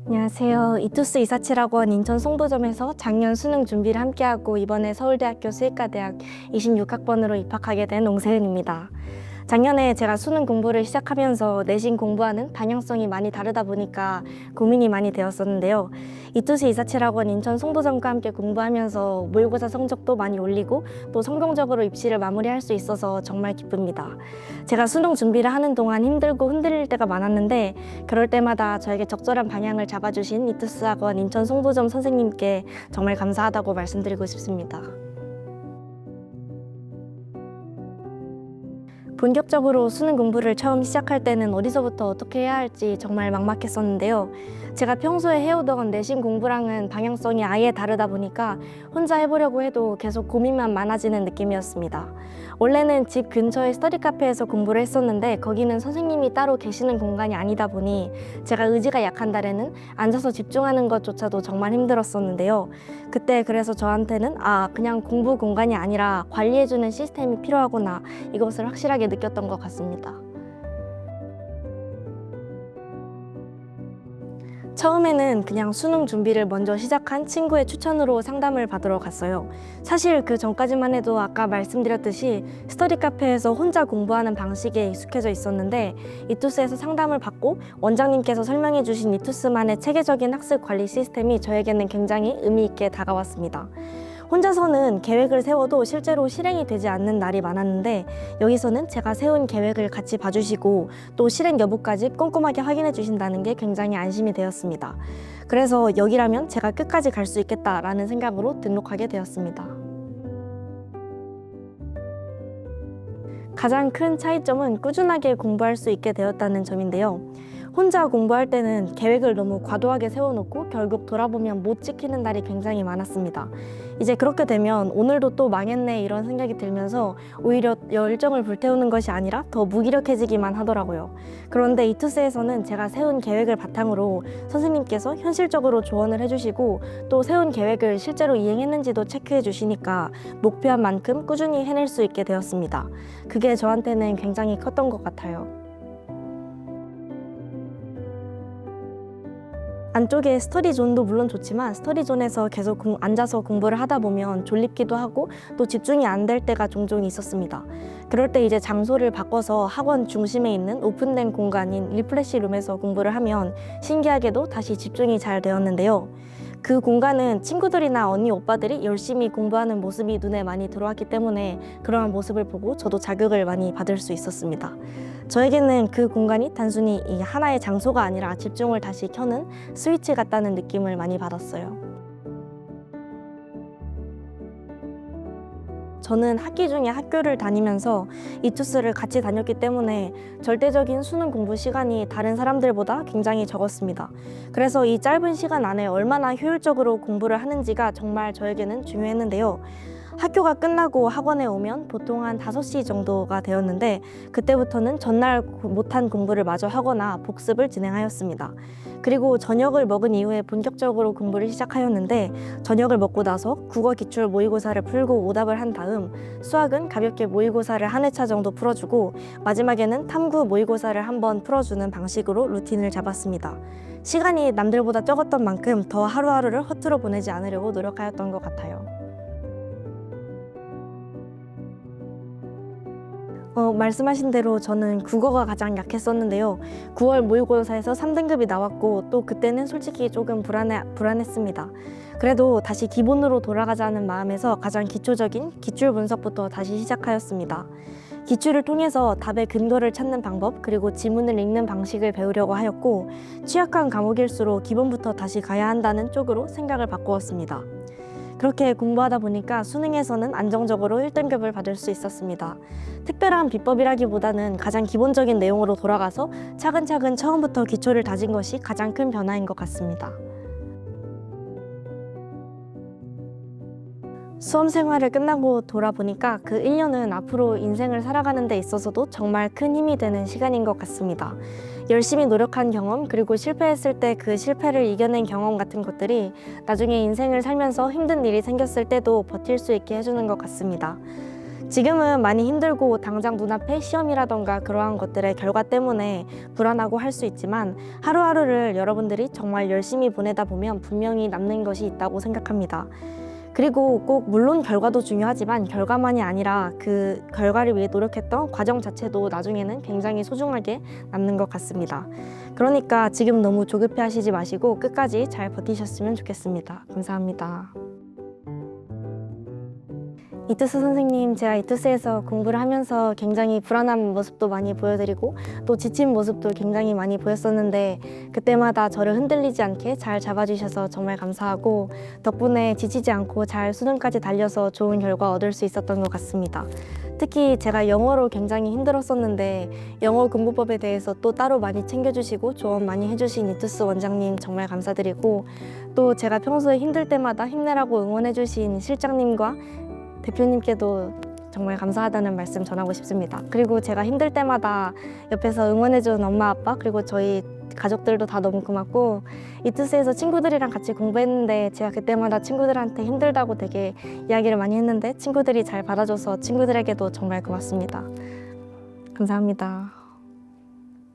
안녕하세요. 이투스 이사칠학원 인천 송도점에서 작년 수능 준비를 함께하고 이번에 서울대학교 수의과대학 26학번으로 입학하게 된 옹세은입니다. 작년에 제가 수능 공부를 시작하면서 내신 공부하는 방향성이 많이 다르다 보니까 고민이 많이 되었었는데요. 이투스 이사칠학원 인천 송도점과 함께 공부하면서 모의고사 성적도 많이 올리고 또 성공적으로 입시를 마무리할 수 있어서 정말 기쁩니다. 제가 수능 준비를 하는 동안 힘들고 흔들릴 때가 많았는데 그럴 때마다 저에게 적절한 방향을 잡아주신 이투스 학원 인천 송도점 선생님께 정말 감사하다고 말씀드리고 싶습니다. 본격적으로 수능 공부를 처음 시작할 때는 어디서부터 어떻게 해야 할지 정말 막막했었는데요. 제가 평소에 해오던 내신 공부랑은 방향성이 아예 다르다 보니까 혼자 해보려고 해도 계속 고민만 많아지는 느낌이었습니다. 원래는 집 근처의 스터디 카페에서 공부를 했었는데 거기는 선생님이 따로 계시는 공간이 아니다 보니 제가 의지가 약한 달에는 앉아서 집중하는 것조차도 정말 힘들었었는데요. 그때 그래서 저한테는 그냥 공부 공간이 아니라 관리해주는 시스템이 필요하구나, 이것을 확실하게 느꼈던 것 같습니다. 처음에는 그냥 수능 준비를 먼저 시작한 친구의 추천으로 상담을 받으러 갔어요. 사실 그 전까지만 해도 아까 말씀드렸듯이 스터디 카페에서 혼자 공부하는 방식에 익숙해져 있었는데 이투스에서 상담을 받고 원장님께서 설명해 주신 이투스만의 체계적인 학습 관리 시스템이 저에게는 굉장히 의미 있게 다가왔습니다. 혼자서는 계획을 세워도 실제로 실행이 되지 않는 날이 많았는데 여기서는 제가 세운 계획을 같이 봐주시고 또 실행 여부까지 꼼꼼하게 확인해 주신다는 게 굉장히 안심이 되었습니다. 그래서 여기라면 제가 끝까지 갈 수 있겠다라는 생각으로 등록하게 되었습니다. 가장 큰 차이점은 꾸준하게 공부할 수 있게 되었다는 점인데요. 혼자 공부할 때는 계획을 너무 과도하게 세워놓고 결국 돌아보면 못 지키는 날이 굉장히 많았습니다. 이제 그렇게 되면 오늘도 또 망했네 이런 생각이 들면서 오히려 열정을 불태우는 것이 아니라 더 무기력해지기만 하더라고요. 그런데 이투스에서는 제가 세운 계획을 바탕으로 선생님께서 현실적으로 조언을 해주시고 또 세운 계획을 실제로 이행했는지도 체크해 주시니까 목표한 만큼 꾸준히 해낼 수 있게 되었습니다. 그게 저한테는 굉장히 컸던 것 같아요. 안쪽에 스터디존도 물론 좋지만 스터디존에서 계속 앉아서 공부를 하다 보면 졸립기도 하고 또 집중이 안 될 때가 종종 있었습니다. 그럴 때 이제 장소를 바꿔서 학원 중심에 있는 오픈된 공간인 리프레시룸에서 공부를 하면 신기하게도 다시 집중이 잘 되었는데요. 그 공간은 친구들이나 언니 오빠들이 열심히 공부하는 모습이 눈에 많이 들어왔기 때문에 그러한 모습을 보고 저도 자극을 많이 받을 수 있었습니다. 저에게는 그 공간이 단순히 이 하나의 장소가 아니라 집중을 다시 켜는 스위치 같다는 느낌을 많이 받았어요. 저는 학기 중에 학교를 다니면서 이투스를 같이 다녔기 때문에 절대적인 수능 공부 시간이 다른 사람들보다 굉장히 적었습니다. 그래서 이 짧은 시간 안에 얼마나 효율적으로 공부를 하는지가 정말 저에게는 중요했는데요. 학교가 끝나고 학원에 오면 보통 한 5시 정도가 되었는데 그때부터는 전날 못한 공부를 마저 하거나 복습을 진행하였습니다. 그리고 저녁을 먹은 이후에 본격적으로 공부를 시작하였는데 저녁을 먹고 나서 국어 기출 모의고사를 풀고 오답을 한 다음 수학은 가볍게 모의고사를 한 회차 정도 풀어주고 마지막에는 탐구 모의고사를 한번 풀어주는 방식으로 루틴을 잡았습니다. 시간이 남들보다 적었던 만큼 더 하루하루를 허투루 보내지 않으려고 노력하였던 것 같아요. 말씀하신 대로 저는 국어가 가장 약했었는데요. 9월 모의고사에서 3등급이 나왔고 또 그때는 솔직히 조금 불안했습니다. 그래도 다시 기본으로 돌아가자는 마음에서 가장 기초적인 기출 분석부터 다시 시작하였습니다. 기출을 통해서 답의 근거를 찾는 방법 그리고 지문을 읽는 방식을 배우려고 하였고 취약한 과목일수록 기본부터 다시 가야 한다는 쪽으로 생각을 바꾸었습니다. 그렇게 공부하다 보니까 수능에서는 안정적으로 1등급을 받을 수 있었습니다. 특별한 비법이라기보다는 가장 기본적인 내용으로 돌아가서 차근차근 처음부터 기초를 다진 것이 가장 큰 변화인 것 같습니다. 수험 생활을 끝나고 돌아보니까 그 1년은 앞으로 인생을 살아가는 데 있어서도 정말 큰 힘이 되는 시간인 것 같습니다. 열심히 노력한 경험 그리고 실패했을 때 그 실패를 이겨낸 경험 같은 것들이 나중에 인생을 살면서 힘든 일이 생겼을 때도 버틸 수 있게 해주는 것 같습니다. 지금은 많이 힘들고 당장 눈앞에 시험이라던가 그러한 것들의 결과 때문에 불안하고 할 수 있지만 하루하루를 여러분들이 정말 열심히 보내다 보면 분명히 남는 것이 있다고 생각합니다. 그리고 꼭 물론 결과도 중요하지만 결과만이 아니라 그 결과를 위해 노력했던 과정 자체도 나중에는 굉장히 소중하게 남는 것 같습니다. 그러니까 지금 너무 조급해 하시지 마시고 끝까지 잘 버티셨으면 좋겠습니다. 감사합니다. 이투스 선생님, 제가 이투스에서 공부를 하면서 굉장히 불안한 모습도 많이 보여드리고 또 지친 모습도 굉장히 많이 보였었는데 그때마다 저를 흔들리지 않게 잘 잡아주셔서 정말 감사하고 덕분에 지치지 않고 잘 수능까지 달려서 좋은 결과 얻을 수 있었던 것 같습니다. 특히 제가 영어로 굉장히 힘들었었는데 영어 공부법에 대해서 또 따로 많이 챙겨주시고 조언 많이 해주신 이투스 원장님 정말 감사드리고 또 제가 평소에 힘들 때마다 힘내라고 응원해주신 실장님과 대표님께도 정말 감사하다는 말씀 전하고 싶습니다. 그리고 제가 힘들 때마다 옆에서 응원해준 엄마, 아빠 그리고 저희 가족들도 다 너무 고맙고 이투스에서 친구들이랑 같이 공부했는데 제가 그때마다 친구들한테 힘들다고 되게 이야기를 많이 했는데 친구들이 잘 받아줘서 친구들에게도 정말 고맙습니다. 감사합니다.